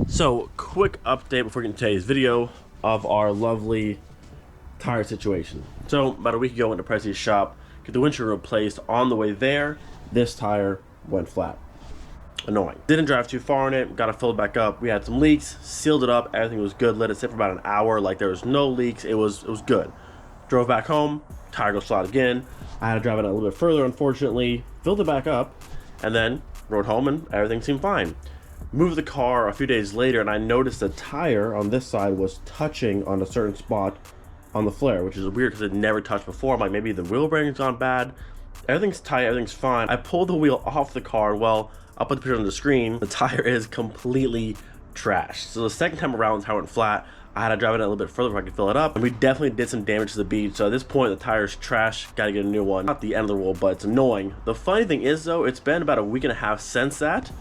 So, quick update before getting today's video of our lovely tire situation. So, about a week ago, I went to Presley's shop, get the windshield replaced. On the way there, this tire went flat. Annoying. Didn't drive too far in it, got it filled back up. We had some leaks, sealed it up, everything was good. Let it sit for about an hour, like there was no leaks. It was good. Drove back home, tire goes flat again. I had to drive it a little bit further, unfortunately, filled it back up, and then rode home and everything seemed fine. Moved the car a few days later, and I noticed the tire on this side was touching on a certain spot on the flare, which is weird because it never touched before. I'm like, maybe the wheel bearing's gone bad. Everything's tight, everything's fine. I pulled the wheel off the car. Well, I'll put the picture on the screen. The tire is completely trashed. So the second time around, the tire went flat. I had to drive it a little bit further before I could fill it up, and we definitely did some damage to the bead. So at this point, the tire's trash. Gotta get a new one. Not the end of the world, but it's annoying. The funny thing is, though, it's been about a week and a half since that.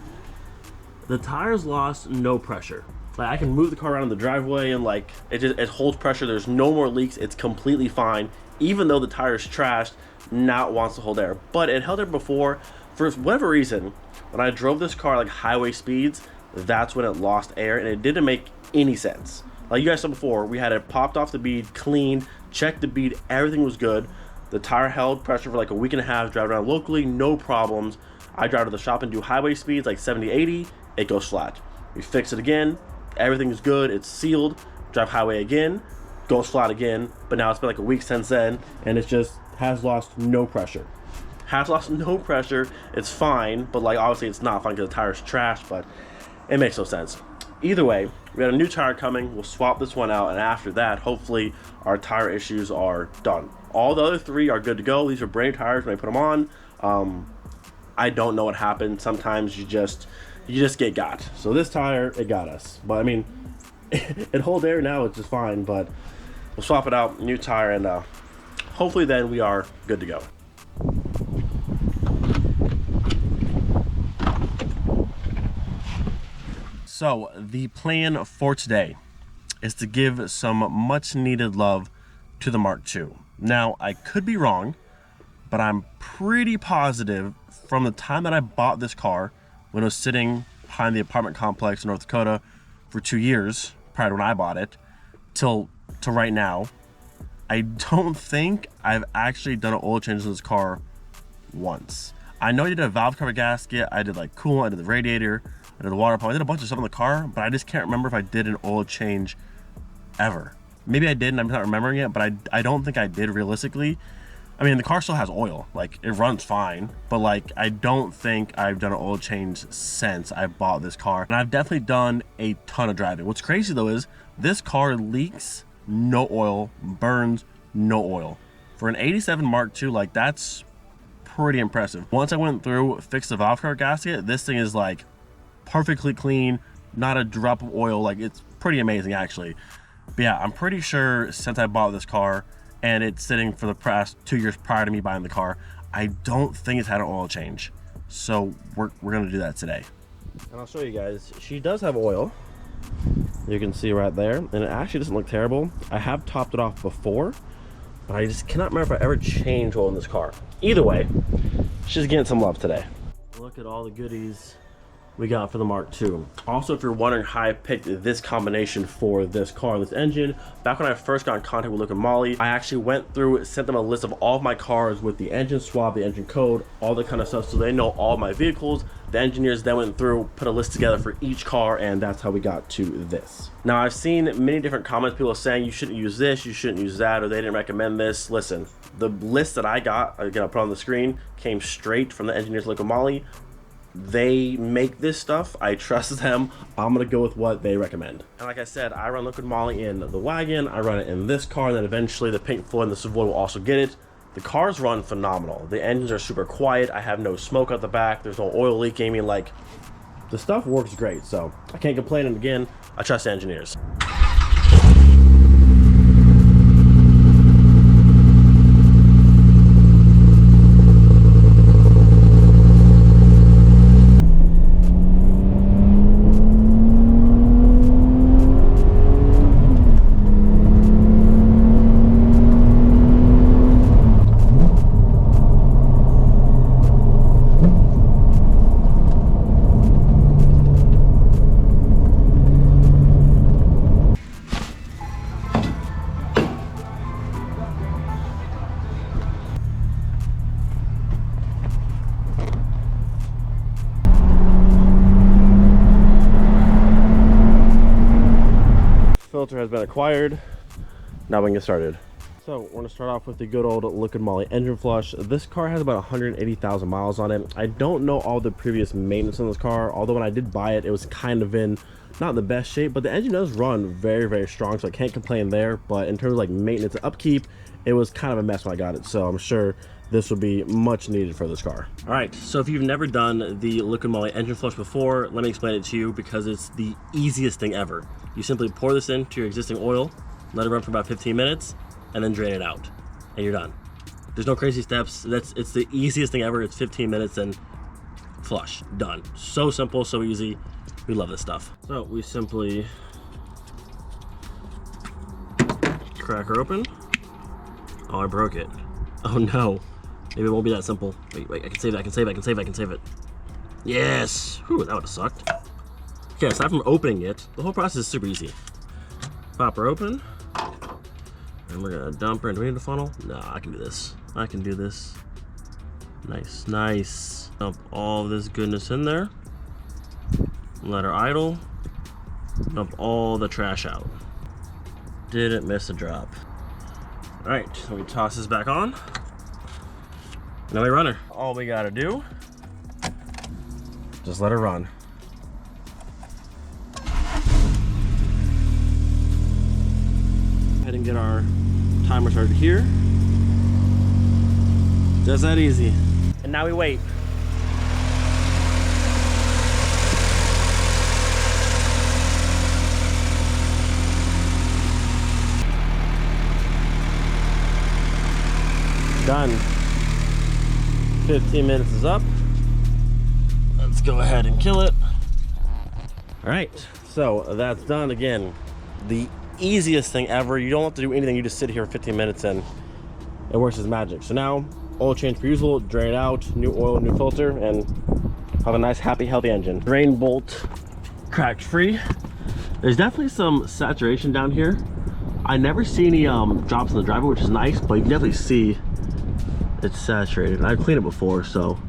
The tires lost no pressure. Like, I can move the car around in the driveway and like it holds pressure. There's no more leaks. It's completely fine. Even though the tire's trashed, now it wants to hold air. But it held air before. For whatever reason, when I drove this car like highway speeds, that's when it lost air, and it didn't make any sense. Like you guys saw before, we had it popped off the bead, cleaned, checked the bead, everything was good. The tire held pressure for like a week and a half, drive around locally, no problems. I drive to the shop and do highway speeds like 70, 80, it goes flat. We fix it again, everything is good, it's sealed, drive highway again, goes flat again, but now it's been like a week since then, and it just has lost no pressure. Has lost no pressure, it's fine, but like obviously it's not fine because the tire's trash, but it makes no sense. Either way, we had a new tire coming, we'll swap this one out, and after that, hopefully our tire issues are done. All the other three are good to go. These are brand new tires when I put them on. I don't know what happened. Sometimes you just get got. So this tire, it got us. But I mean, it holds air now, it's just fine, but we'll swap it out, new tire, and hopefully then we are good to go. So the plan for today is to give some much needed love to the Mark II. Now, I could be wrong, but I'm pretty positive from the time that I bought this car, when it was sitting behind the apartment complex in North Dakota for 2 years prior to when I bought it, to right now, I don't think I've actually done an oil change in this car once. I know I did a valve cover gasket, I did like coolant, I did the radiator, I did the water pump, I did a bunch of stuff in the car, but I just can't remember if I did an oil change ever. Maybe I did and I'm not remembering it, but I don't think I did realistically. I mean, the car still has oil, like it runs fine, but like I don't think I've done an oil change since I bought this car. And I've definitely done a ton of driving. What's crazy though is this car leaks no oil, burns no oil. For an 87 Mark II, like that's pretty impressive. Once I went through, fixed the valve cover gasket, this thing is like perfectly clean, not a drop of oil. Like it's pretty amazing actually. But yeah, I'm pretty sure since I bought this car, and it's sitting for the past 2 years prior to me buying the car, I don't think it's had an oil change. So we're gonna do that today. And I'll show you guys, she does have oil. You can see right there, and it actually doesn't look terrible. I have topped it off before, but I just cannot remember if I ever changed oil in this car. Either way, she's getting some love today. Look at all the goodies we got for the Mark II. Also, if you're wondering how I picked this combination for this car, this engine, back when I first got in contact with Liqui Moly, I actually went through, sent them a list of all of my cars with the engine swap, the engine code, all that kind of stuff, so they know all my vehicles. The engineers then went through, put a list together for each car, and that's how we got to this. Now, I've seen many different comments, people saying you shouldn't use this, you shouldn't use that, or they didn't recommend this. Listen, the list that I got, again, I'll put on the screen, came straight from the engineers Liqui Moly. They make this stuff, I trust them. I'm gonna go with what they recommend. And like I said, I run Liqui Moly in the wagon, I run it in this car, and then eventually the Pink Floyd and the Savoy will also get it. The cars run phenomenal. The engines are super quiet, I have no smoke out the back, there's no oil leaking. I mean, like, the stuff works great, so I can't complain. And again, I trust the engineers. filter has been acquired. Now we can get started. So we're gonna start off with the good old Liqui Moly engine flush. This car has about 180,000 miles on it. I don't know all the previous maintenance on this car, although when I did buy it, it was kind of in not the best shape, but the engine does run very, very strong, so I can't complain there. But in terms of like maintenance and upkeep, it was kind of a mess when I got it, so I'm sure this would be much needed for this car. All right, so if you've never done the Liqui Moly engine flush before, let me explain it to you because it's the easiest thing ever. You simply pour this into your existing oil, let it run for about 15 minutes, and then drain it out, and you're done. There's no crazy steps. It's the easiest thing ever. It's 15 minutes and flush, done. So simple, so easy. We love this stuff. So we simply crack her open. Oh, I broke it. Oh no. Maybe it won't be that simple. Wait, I can save it, I can save it. Yes! Whew, that would've sucked. Okay, aside from opening it, the whole process is super easy. Pop her open. And we're gonna dump her. Do we need a funnel? No, I can do this. I can do this. Nice, nice. Dump all this goodness in there. Let her idle. Dump all the trash out. Didn't miss a drop. All right, so we toss this back on. Now we run her. All we gotta do, just let her run. Go ahead and get our timer started here. Just that easy. And now we wait. Done. 15 minutes is up. Let's go ahead and kill it. All right, so that's done. Again, the easiest thing ever. You don't have to do anything. You just sit here for 15 minutes and it works as magic. So now, oil change per usual, drain it out, new oil, new filter, and have a nice, happy, healthy engine. Drain bolt cracked free. There's definitely some saturation down here. I never see any drops in the driver, which is nice, but you can definitely see it's saturated. I've cleaned it before, so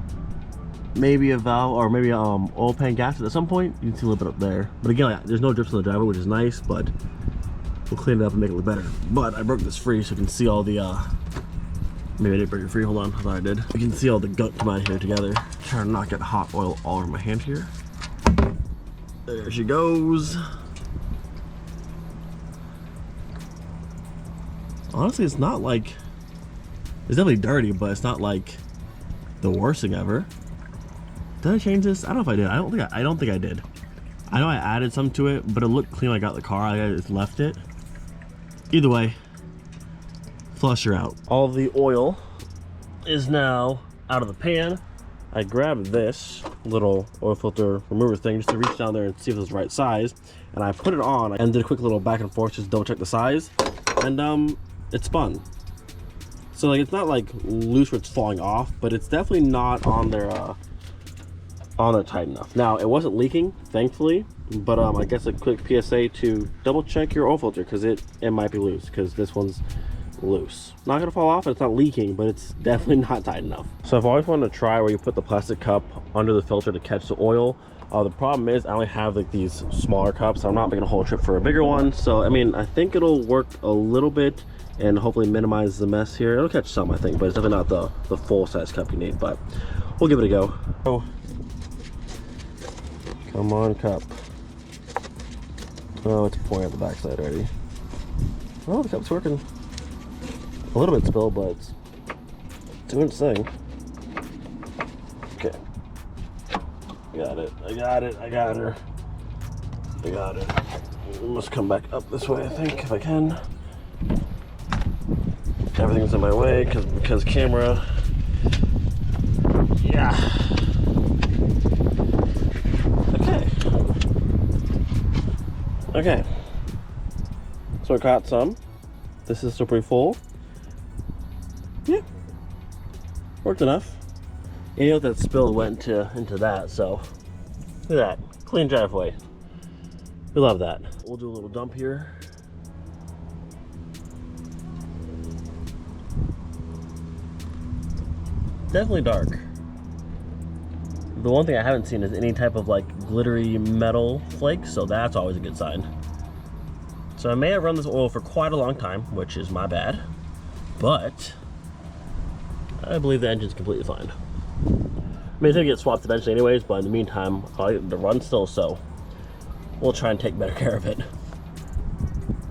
maybe a valve or maybe oil pan gasket at some point. You can see a little bit up there, but again, there's no drips in the driver, which is nice, but we'll clean it up and make it look better. But I broke this free so you can see all the maybe I didn't break it free. Hold on, I thought I did. You can see all the gunk come out here together. Trying to not get hot oil all over my hand here. There she goes. Honestly, it's not like, it's definitely dirty, but it's not like the worst thing ever. Did I change this? I don't know if I did. I don't think I did. I know I added some to it, but it looked clean when I got the car. I just left it. Either way, flush her out. All the oil is now out of the pan. I grabbed this little oil filter remover thing just to reach down there and see if it was the right size, and I put it on and did a quick little back and forth just to double check the size, and it spun. So like it's not like loose where it's falling off, but it's definitely not on there tight enough. Now it wasn't leaking, thankfully, but I guess a quick PSA to double check your oil filter because it might be loose, because this one's loose. Not gonna fall off, it's not leaking, but it's definitely not tight enough. So I've always wanted to try where you put the plastic cup under the filter to catch the oil. The problem is I only have like these smaller cups. I'm not making a whole trip for a bigger one, so I mean I think it'll work a little bit and hopefully minimize the mess here. It'll catch some, I think, but it's definitely not the full size cup you need, but we'll give it a go. Oh, come on, cup. Oh, it's pouring out the backside already. Oh, the cup's working. A little bit spilled, but it's doing its thing. Okay. Got it. I got it. I got her. I got it. I must come back up this way, I think, if I can. Everything's in my way because camera. Yeah. Okay. Okay. So I caught some. This is still pretty full. Yeah. Worked enough. And you know that spill went into that, so look at that. Clean driveway. We love that. We'll do a little dump here. Definitely dark. The one thing I haven't seen is any type of like glittery metal flakes, so that's always a good sign. So I may have run this oil for quite a long time, which is my bad, but I believe the engine's completely fine. I mean, it's gonna get swapped eventually anyways, but in the meantime, I like the run still, so we'll try and take better care of it.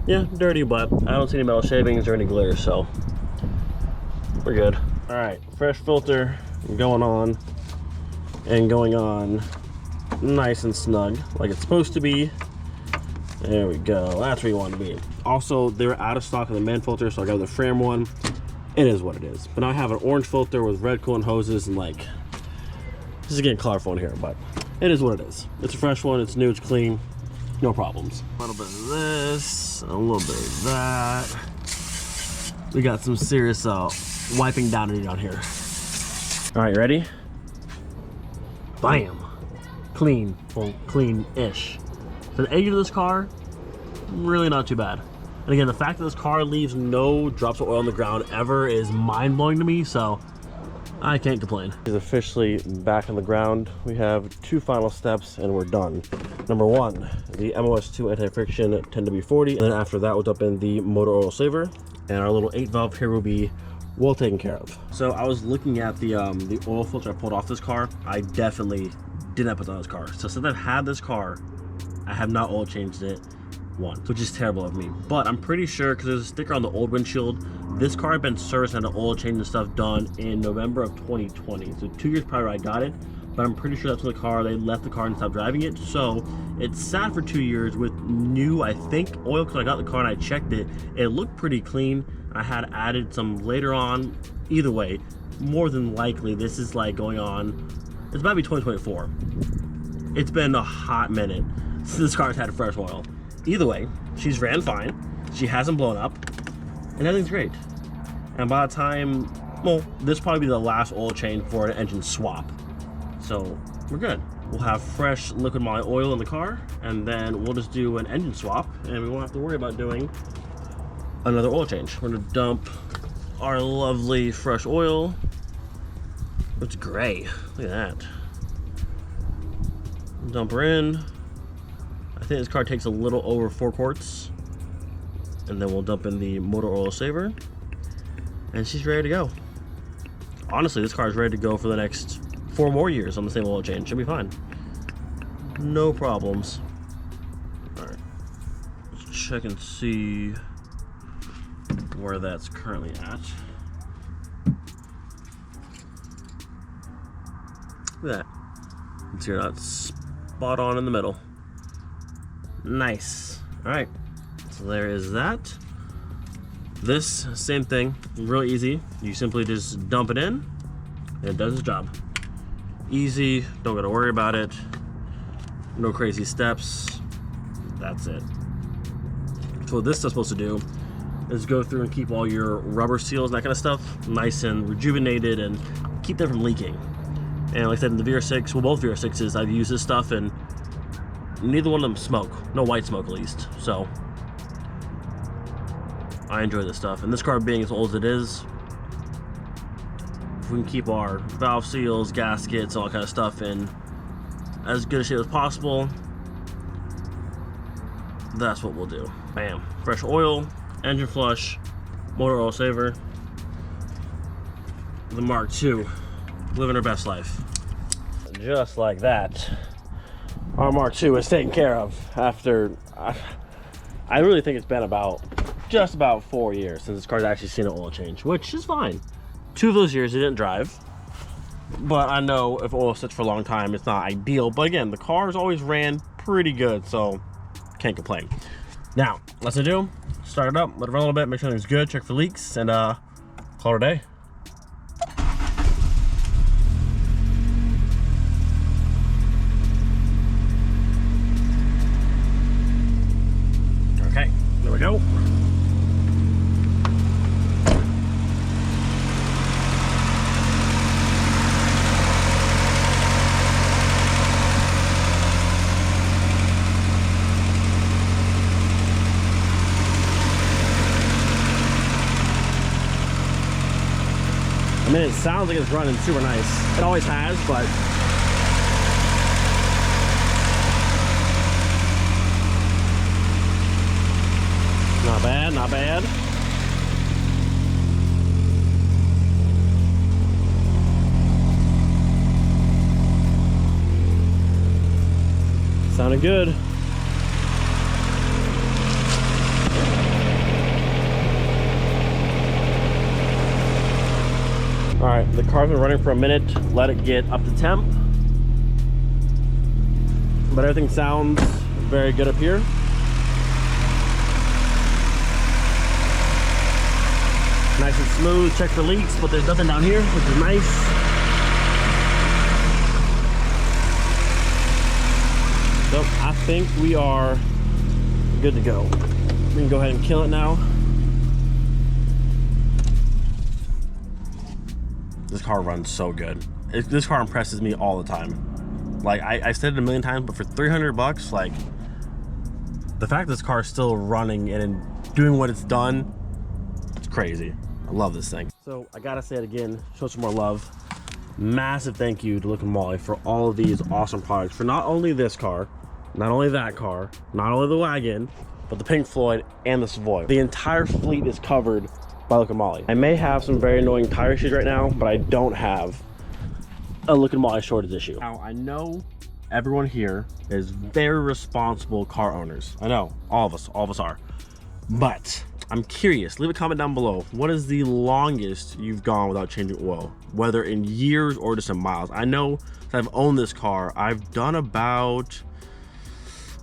Yeah, dirty, but I don't see any metal shavings or any glitter, so we're good. All right, fresh filter going on and going on nice and snug, like it's supposed to be. There we go, that's where you want to be. Also, they're out of stock of the man filter, so I got the Fram one. It is what it is. But now I have an orange filter with red coolant hoses, and like, this is getting colorful in here, but it is what it is. It's a fresh one, it's new, it's clean, no problems. A little bit of this, a little bit of that. We got some serious wiping down here. All right, ready? Bam. Clean, well, clean-ish. So the age of this car, really not too bad. And again, the fact that this car leaves no drops of oil on the ground ever is mind-blowing to me, so I can't complain. It's officially back on the ground. We have 2 final steps and we're done. Number 1, the Mk2's anti-friction 10W40, and then after that we'll dump in the motor oil saver, and our little 8-valve here will be well taken care of. So I was looking at the oil filter I pulled off this car. I definitely did not put that on this car. So since I've had this car, I have not oil changed it once, which is terrible of me. But I'm pretty sure, because there's a sticker on the old windshield, this car had been serviced and had the oil change and stuff done in November of 2020. So 2 years prior I got it, but I'm pretty sure that's when the car, they left the car and stopped driving it. So it sat for 2 years with new, I think, oil, because I got the car and I checked it. It looked pretty clean. I had added some later on. Either way, more than likely, this is like going on, it's about to be 2024. It's been a hot minute since this car's had fresh oil. Either way, she's ran fine, she hasn't blown up, and everything's great. And by the time, well, this will probably be the last oil change for an engine swap. So we're good. We'll have fresh Liqui Moly oil in the car, and then we'll just do an engine swap, and we won't have to worry about doing another oil change. We're gonna dump our lovely fresh oil. It's gray, look at that. Dump her in. I think this car takes a little over 4 quarts. And then we'll dump in the motor oil saver. And she's ready to go. Honestly, this car is ready to go for the next 4 more years on the same oil change. Should be fine. No problems. Alright. Let's check and see where that's currently at. Look at that. It's here, not spot on in the middle. Nice. All right, so there is that. This, same thing, real easy. You simply just dump it in, and it does its job. Easy, don't gotta worry about it. No crazy steps. That's it. So what this is supposed to do is go through and keep all your rubber seals and that kind of stuff nice and rejuvenated and keep them from leaking. And like I said, in the VR6, well, both VR6s, I've used this stuff and neither one of them smoke. No white smoke, at least. So I enjoy this stuff. And this car being as old as it is, if we can keep our valve seals, gaskets, all that kind of stuff in as good a shape as possible, that's what we'll do. Bam. Fresh oil, engine flush, motor oil saver. The Mk2, living her best life. Just like that, our Mk2 is taken care of after, I really think it's been just about 4 years since this car's actually seen an oil change, which is fine. 2 of those years it didn't drive, but I know if oil sits for a long time, it's not ideal. But again, the car's always ran pretty good, so can't complain. Now, let's do, start it up, let it run a little bit, make sure everything's good, check for leaks, and call it a day. Okay, there we go. I mean, it sounds like it's running super nice. It always has, but Sounded good. All right, the car's been running for a minute. Let it get up to temp. But everything sounds very good up here. Nice and smooth. Check for leaks, but there's nothing down here, which is nice. So I think we are good to go. We can go ahead and kill it now. This car runs so good. This car impresses me all the time. Like I said it a million times, but for 300 bucks, like the fact this car is still running and doing what it's done, it's crazy. I love this thing. So I gotta say it again, show some more love. Massive thank you to Liqui Moly for all of these awesome products. For not only this car, not only that car, not only the wagon, but the Pink Floyd and the Savoy. The entire fleet is covered by Liqui Moly. I may have some very annoying tire issues right now, but I don't have a Liqui Moly shortage issue. Now, I know everyone here is very responsible car owners. I know, all of us are. But I'm curious, leave a comment down below. What is the longest you've gone without changing oil? Whether in years or just in miles. I know that I've owned this car. I've done about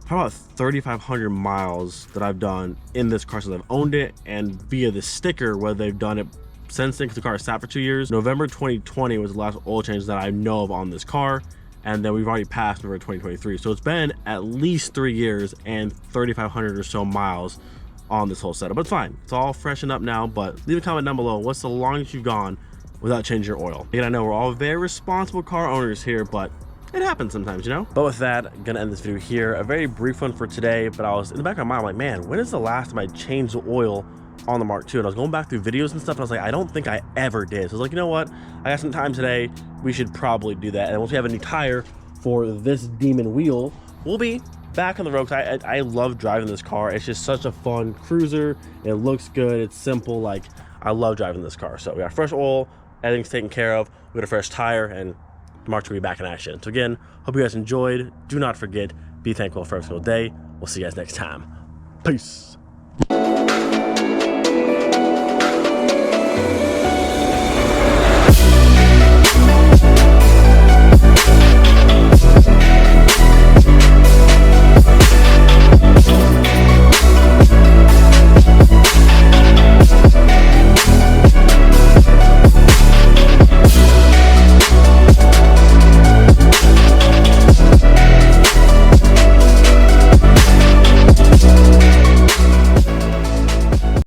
3,500 miles that I've done in this car since I've owned it, and via the sticker, whether they've done it since then, because the car sat for 2 years. November 2020 was the last oil change that I know of on this car, and then we've already passed November 2023. So it's been at least 3 years and 3,500 or so miles on this whole setup. But it's fine, it's all freshened up now. But leave a comment down below, what's the longest you've gone without changing your oil? Again, I know we're all very responsible car owners here, but it happens sometimes, you know? But with that, I'm gonna end this video here. A very brief one for today, but I was in the back of my mind, I'm like, man, when is the last time I changed the oil on the Mark II? And I was going back through videos and stuff, and I was like, I don't think I ever did. So I was like, you know what? I got some time today. We should probably do that. And once we have a new tire for this demon wheel, we'll be back on the road. I love driving this car. It's just such a fun cruiser. It looks good. It's simple. Like, I love driving this car. So we got fresh oil. Everything's taken care of. We got a fresh tire, and March will be back in action. So again, hope you guys enjoyed. Do not forget, be thankful for every single day. We'll see you guys next time. Peace.